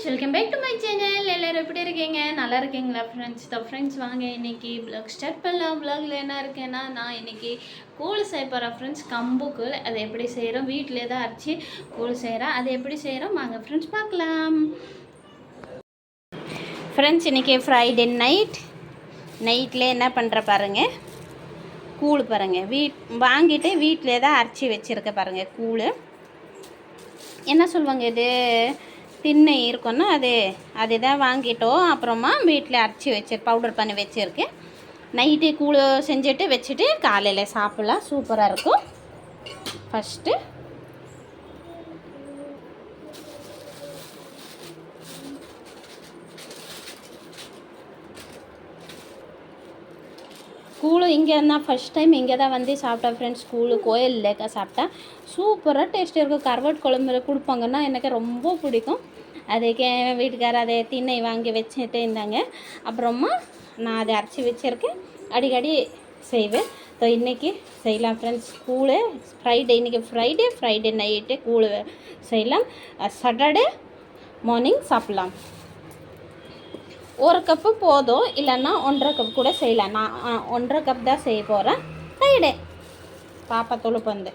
Friends, welcome back to my channel. எல்லோரும் எப்படி இருக்கீங்க? நல்லா இருக்கீங்களா ஃப்ரெண்ட்ஸ்? வாங்க இன்றைக்கி வ்ளாக் ஸ்டார்ட் பண்ணலாம். வ்ளாகில் என்ன இருக்கேன்னா, நான் இன்றைக்கி கூழ் செய்ய போகிறேன் ஃப்ரெண்ட்ஸ். கம்பு கூழ். அதை எப்படி செய்கிறோம், வீட்டிலே தான் அரைச்சி கூழ் செய்கிறேன். அதை எப்படி செய்கிறோம் வாங்க ஃப்ரெண்ட்ஸ் பார்க்கலாம். ஃப்ரெண்ட்ஸ், இன்றைக்கி ஃப்ரைடே நைட்டில் என்ன பண்ணுற பாருங்கள், கூழ் பாருங்கள். வாங்கிட்டு வீட்டிலே தான் அரைச்சி வச்சுருக்க பாருங்கள். கூழ் என்ன சொல்லுவாங்க, இது திண்ணை இருக்குன்னா அதுதான் வாங்கிட்டோம். அப்புறமா வீட்டில் அரைச்சி பவுடர் பண்ணி வச்சுருக்கேன். நைட்டு கூழ் செஞ்சுட்டு வச்சுட்டு காலையில் சாப்பிட்லாம். சூப்பராக இருக்கும். ஃபஸ்ட்டு கூழ் இங்கே தான் ஃபஸ்ட் டைம் இங்கே தான் வந்து சாப்பிட்டேன் ஃப்ரெண்ட்ஸ். கூழ் கோயிலில் சாப்பிட்டேன். சூப்பராக டேஸ்ட்டாக இருக்கும். கருவாட்டு குழம்புல கொடுப்பாங்கன்னா எனக்கு ரொம்ப பிடிக்கும். அதுக்கு என் வீட்டுக்காரர் அதை திண்ணை வாங்கி வச்சுட்டு இருந்தாங்க. அப்புறமா நான் அதை அரைச்சி வச்சுருக்கேன். அடிக்கடி செய்வேன். ஸோ இன்றைக்கி செய்யலாம் ஃப்ரெண்ட்ஸ் கூழ். இன்றைக்கி ஃப்ரைடே நைட்டு கூழ் செய்யலாம். சாட்டர்டே மார்னிங் சாப்பிட்லாம். 1 கப்பு போதும், இல்லைன்னா 1.5 கப் கூட செய்யலாம். நான் 1.5 கப் தான் செய்ய போகிறேன். ஃப்ரைடே பாப்பா தொழுப்பு வந்து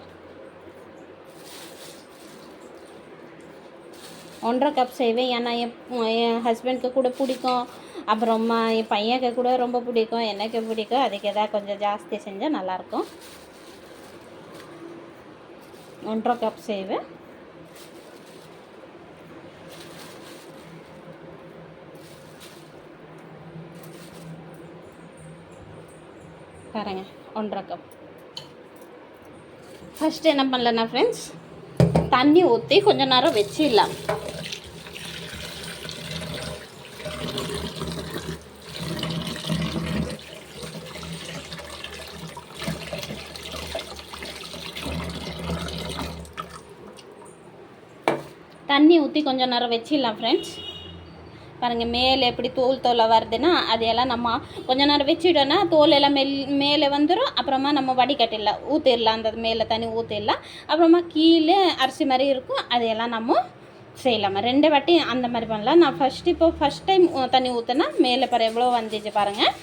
1.5 கப் செய்வேன். ஏன்னா என் ஹஸ்பண்டுக்கு கூட பிடிக்கும். அப்புறமா என் பையனுக்கு கூட ரொம்ப பிடிக்கும். எனக்கு பிடிக்கும். அதுக்கு எதாவது கொஞ்சம் ஜாஸ்தி செஞ்சால் நல்லாயிருக்கும். 1.5 கப் செய்வேன். பாருங்க, 1.5 கப். ஃபஸ்ட்டு என்ன பண்ணலன்னா ஃப்ரெண்ட்ஸ், தண்ணி ஊற்றி கொஞ்சம் நேரம் வச்சிடலாம். தண்ணி ஊற்றி கொஞ்சம் நேரம் வச்சிடலாம் ஃப்ரெண்ட்ஸ். பாருங்கள், மேலே எப்படி தோலை வருதுன்னா அதையெல்லாம் நம்ம கொஞ்சம் நேரம் வச்சுட்டோன்னா தோல் எல்லாம் மேலே வந்துடும். அப்புறமா நம்ம வடிகட்டிடலாம், ஊற்றிடலாம். அந்த மேலே தண்ணி ஊற்றிடலாம். அப்புறமா கீழே அரிசி மாதிரி இருக்கும். அதையெல்லாம் நம்ம செய்யலாம். 2 வாட்டி அந்த மாதிரி பண்ணலாம். நான் ஃபஸ்ட் டைம் தண்ணி ஊற்றினா மேலே எவ்வளோ வந்துச்சு பாருங்கள்.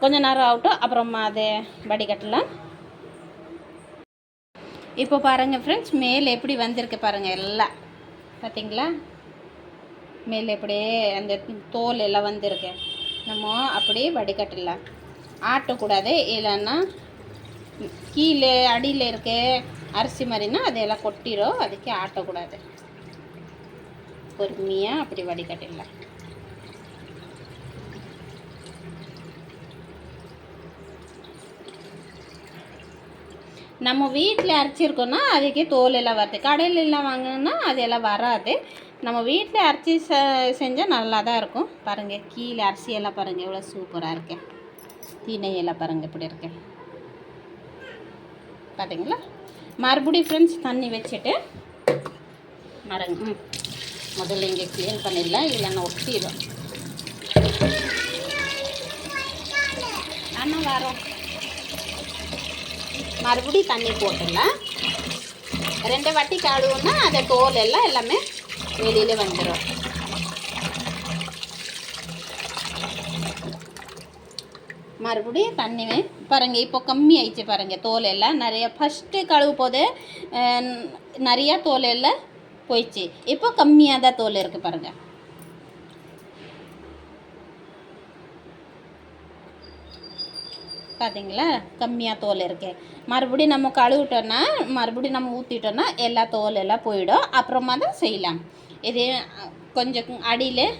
கொஞ்சம் நேரம் ஆகட்டும். அப்புறமா அதை வடிகட்டலாம். இப்போ பாருங்கள் ஃப்ரெண்ட்ஸ், மேலே எப்படி வந்திருக்கு பாருங்கள். எல்லாம் பார்த்தீங்களா, மேலே அப்படியே அந்த தோல் எல்லாம் வந்திருக்கு. நம்ம அப்படியே வடிகட்டிடலாம். ஆட்டக்கூடாது, இல்லைன்னா கீழே அடியில் இருக்க அரிசி மாதிரினா அதையெல்லாம் கொட்டிடும். அதுக்கு ஆட்டக்கூடாது. பொறுமையாக அப்படி வடிகட்டிடலாம். நம்ம வீட்டில் அரைச்சிருக்கோன்னா அதுக்கே தோல் எல்லாம் வருது. கடையிலெல்லாம் வாங்கினா அதெல்லாம் வராது. நம்ம வீட்டில் அரைச்சி செஞ்சால் நல்லா தான் இருக்கும். பாருங்கள், கீழே அரிசியெல்லாம் பாருங்கள் எவ்வளோ சூப்பராக இருக்கு. திணையெல்லாம் பாருங்கள் இப்படி இருக்கு. பார்த்தீங்களா? மறுபடியும் ஃப்ரெண்ட்ஸ் தண்ணி வச்சுட்டு முதல்ல இங்கே க்ளீன் பண்ணிடலாம், இல்லைன்னா ஒட்டிடும். ஆனால் வரோம். மறுபடியும் தண்ணி போட்டுடலாம். 2 வாட்டி கழுவுனா அந்த தோல் எல்லாம் எல்லாமே வெளியில் வந்துடும். மறுபடியும் தண்ணி பாருங்கள். இப்போ கம்மி ஆயிடுச்சு பாருங்கள். தோல் எல்லாம் நிறைய ஃபஸ்ட்டு கழுவு போது நிறையா தோல் எல்லாம் போயிடுச்சு. இப்போ கம்மியாக தான் தோல் இருக்குது பாருங்கள். பார்த்தீங்களா, கம்மியாக தோல் இருக்குது. மறுபடியும் நம்ம கழுவிட்டோன்னா மறுபடியும் நம்ம ஊற்றிட்டோன்னா எல்லா தோல் எல்லாம் போயிடும். அப்புறமா தான் செய்யலாம். இது கொஞ்சம் அடியில்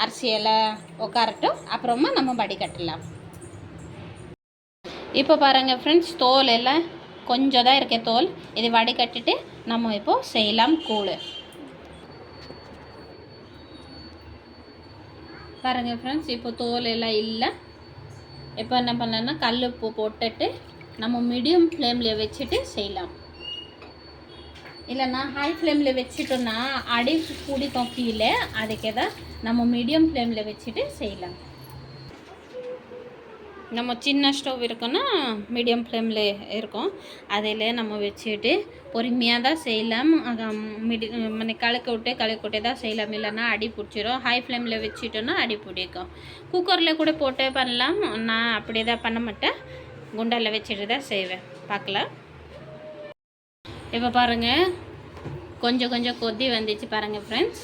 அரிசியெல்லாம் உட்காரட்டும். அப்புறமா நம்ம வடிகட்டலாம். இப்போ பாருங்கள் ஃப்ரெண்ட்ஸ், தோல் எல்லாம் கொஞ்சம் தான் இருக்க தோல். இது வடிகட்டிட்டு நம்ம இப்போது செய்யலாம் கூழ். பாருங்கள் ஃப்ரெண்ட்ஸ், இப்போ தோல் எல்லாம் இல்லை. இப்போ என்ன பண்ணலான்னா கல் உப்பு போட்டுட்டு நம்ம மீடியம் ஃப்ளேமில் வச்சுட்டு செய்யலாம். இல்லைன்னா ஹை ஃப்ளேமில் வச்சுட்டோன்னா அடி பிடிக்கும் கீழே. அதுக்கு தான் நம்ம மீடியம் ஃப்ளேமில் வச்சுட்டு செய்யலாம். நம்ம சின்ன ஸ்டவ் இருக்குன்னா மீடியம் ஃப்ளேமில் இருக்கும், அதில் நம்ம வச்சுட்டு பொறுமையாக தான் செய்யலாம். அதை கலக்க விட்டு தான் செய்யலாம், இல்லைன்னா அடி பிடிச்சிரும். ஹை ஃப்ளேமில் வச்சுட்டோன்னா அடி பிடிக்கும். குக்கரில் கூட போட்டு பண்ணலாம், நான் அப்படி தான் பண்ண மாட்டேன், குண்டாவில் வச்சுட்டு தான் செய்வேன். பார்க்கலாம். இப்போ பாருங்கள், கொஞ்சம் கொஞ்சம் கொதி வந்துச்சு பாருங்கள் ஃப்ரெண்ட்ஸ்.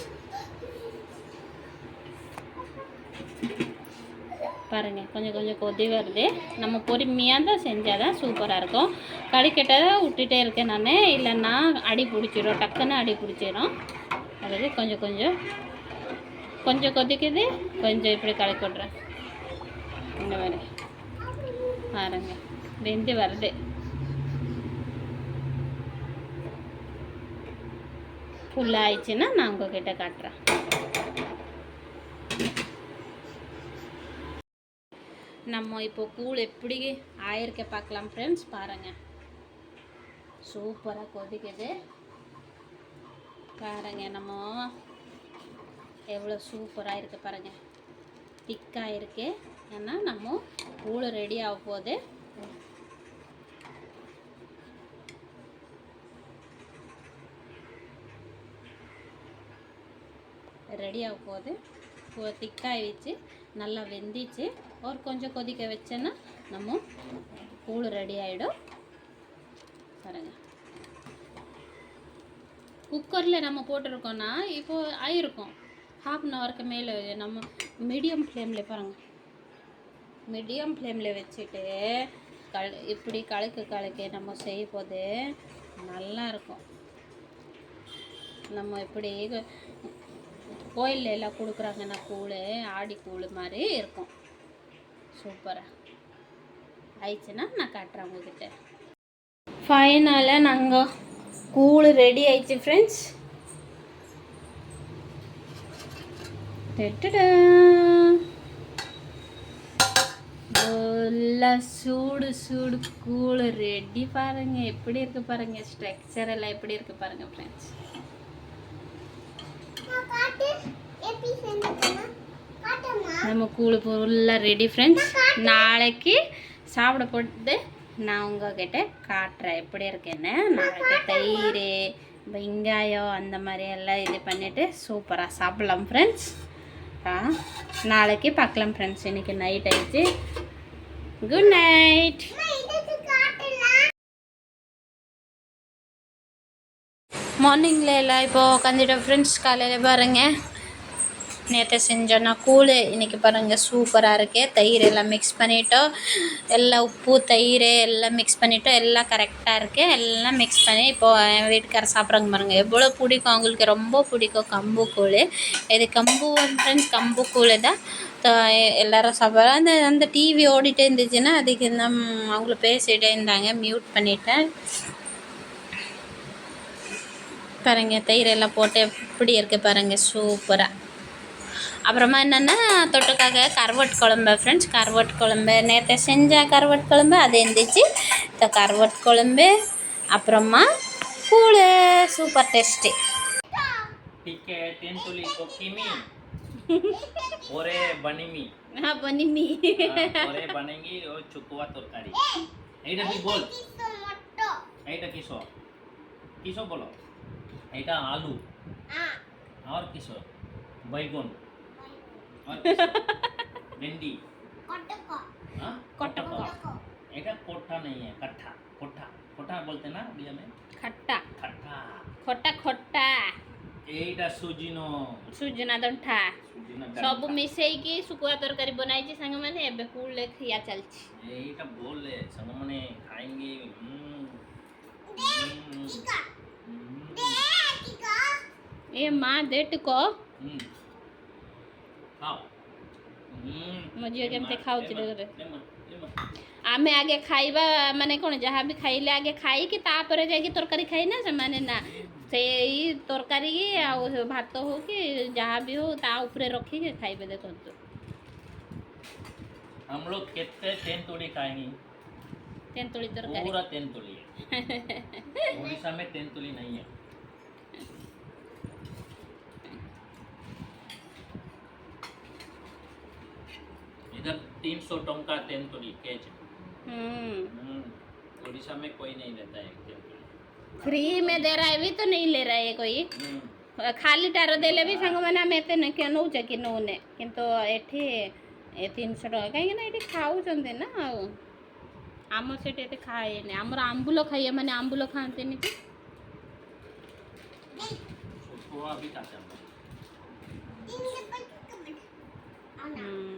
பாருங்கள், கொஞ்சம் கொஞ்சம் கொதி வருது. நம்ம பொறுமையாக தான் செஞ்சால் தான் சூப்பராக இருக்கும். கடிக்கிட்ட விட்டுட்டே இருக்கேன் நான், இல்லைன்னா அடி பிடிச்சிடும், டக்குன்னு அடி பிடிச்சிடும். அதுக்கு கொஞ்சம் கொஞ்சம் கொஞ்சம் கொதிக்குது, கொஞ்சம் இப்படி கலக்கி விட்றேன். இந்த மாதிரி பாருங்கள், வெந்து வருது. ஃபுல்லாக ஆயிடுச்சுன்னா நான் உங்ககிட்ட காட்டுறேன். நம்ம இப்போ கூழ் எப்படி ஆயிருக்க பார்க்கலாம் ஃப்ரெண்ட்ஸ். பாருங்கள், சூப்பராக கொதிக்குது பாருங்கள். நம்ம எவ்வளோ சூப்பராக இருக்கு பாருங்கள், திக்காக இருக்கு. ஏன்னா நம்ம கூழ் ரெடி ஆக போகுது. ரெடி ஆக போகுது, திக்காக வச்சு நல்லா வெந்திச்சு. ஒரு கொஞ்சம் கொதிக்க வச்சேன்னா நம்ம கூழ் ரெடி ஆகிடும் பாருங்கள். குக்கரில் நம்ம போட்டிருக்கோன்னா இப்போது ஆயிருக்கும், 1/2 ஹவருக்கு மேலே. நம்ம மீடியம் ஃப்ளேமில் பாருங்கள், மீடியம் ஃப்ளேமில் வச்சுட்டு இப்படி கலக்க நம்ம செய்ய போது நல்லாயிருக்கும். நம்ம இப்படி கோயிலில் எல்லாம் கொடுக்குறாங்கன்னா கூழ், ஆடி கூழ் மாதிரி இருக்கும். சூப்பராக ஆயிடுச்சுன்னா நான் காட்டுறேன் உங்ககிட்ட. ஃபைனலாக நாங்கள் கூழ் ரெடி ஆயிடுச்சு ஃப்ரெண்ட்ஸ். நல்லா சூடு சூடு கூழ் ரெடி பாருங்கள். எப்படி இருக்குது பாருங்கள், ஸ்ட்ரக்சர் எல்லாம் எப்படி இருக்குது பாருங்கள் ஃப்ரெண்ட்ஸ். நம்ம கூழ் ஃபுல்லாக ரெடி ஃப்ரெண்ட்ஸ். நாளைக்கு சாப்பிட போட்டு நான் உங்ககிட்ட காட்டுறேன் எப்படி இருக்குன்னு. நாளைக்கு தயிர், வெங்காயம் அந்த மாதிரி எல்லாம் இது பண்ணிவிட்டு சூப்பராக சாப்பிட்லாம் ஃப்ரெண்ட்ஸ். நாளைக்கு பார்க்கலாம் ஃப்ரெண்ட்ஸ். இன்றைக்கி நைட் ஆயிடுச்சு. Good night. மார்னிங்கில் எல்லாம் இப்போது உட்காந்துட்டோம் ஃப்ரெண்ட்ஸ். காலையில் பாருங்கள், நேற்று செஞ்சோன்னா கூழ், இன்றைக்கி பாருங்கள் சூப்பராக இருக்குது. தயிர் எல்லாம் மிக்ஸ் பண்ணிட்டோம், எல்லாம் உப்பு தயிர் எல்லாம் மிக்ஸ் பண்ணிட்டோம், எல்லாம் கரெக்டாக இருக்குது. எல்லாம் மிக்ஸ் பண்ணி இப்போது என் வீட்டுக்காரர் சாப்பிட்றாங்க பாருங்கள். எவ்வளோ பிடிக்கும் அவங்களுக்கு, ரொம்ப பிடிக்கும் கம்பு கூழ். இது கம்பு ஃப்ரெண்ட்ஸ், கம்பு கூழ் தான் எல்லோரும் சாப்பிட்றாங்க. அந்த டிவி ஓடிட்டே இருந்துச்சுன்னா அதுக்கு அவங்கள பேசிகிட்டே இருந்தாங்க, மியூட் பண்ணிட்டேன் பாருங்கள். தயிர் எல்லாம் போட்டு எப்படி இருக்குது பாருங்கள், சூப்பராக. அப்புறமா என்னென்னா தொட்டுக்காக கருவாட்டு குழம்பு ஃப்ரெண்ட்ஸ். கருவாட்டு குழம்பு நேற்று செஞ்ச கருவாட்டு குழம்பு அது இருந்துச்சு. இந்த கருவாட்டு குழம்பு அப்புறமா கூழ், சூப்பர் டேஸ்டி. बनेगी और चुकुआ तरकारी এইটা তুই বল, এইটা কিসো কিসো বলো। এইটা আলু और किसो बैगन और किसो भिंडी कटका। এটা कोठा नहीं है, कट्ठा। कोठा कोठा बोलते ना बिया में, खट्टा खट्टा खट्टा खट्टा। এইটা ସୁଜିନ ସୁଜନା ଦଣ୍ଟା ସବୁ ମିଶେଇକି ଶୁଖୁଆ ତରକାରୀ ବନାଇଛି ସାଙ୍ଗମାନେ। ଏବେ କୁଲରେ ଖିଆ ଚାଲିଛି। এইটা बोले ସାଙ୍ଗମାନେ ଖାएंगे। ए माँ दे टिको खाओ। मझे केमते खाउची रे। आमे आगे खाइबा माने कोन, जहाँ भी खाइले आगे खाई कि तापरे जाके तरकारी खाई ना से ना, से तरकारी भात हो कि जहाँ भी हो ता ऊपर रखी के खाइबे। देखो तो हम लोग कितने तेंतुली खाएंगे। तेंतुली तरकारी पूरा तेंतुली है। ओडिशा में तेंतुली नहीं है। इधर 300 टंका तेंतुली केज। हम्म, उड़ीसा में कोई नहीं देता है तेंतुली। फ्री में दे रहा है भी तो नहीं ले रहा है कोई खाली टार देले भी सांग मैंने आम एते नौचे कि नौने किंतु एठी 300 टका कहीं ना एठी खाऊचंदे ना आउ आम सेठी एते खाएने हमर आंबुल खाइए माने आंबुल खांतेनी कि उसको अभी खाते हैं हम लोग। हम्म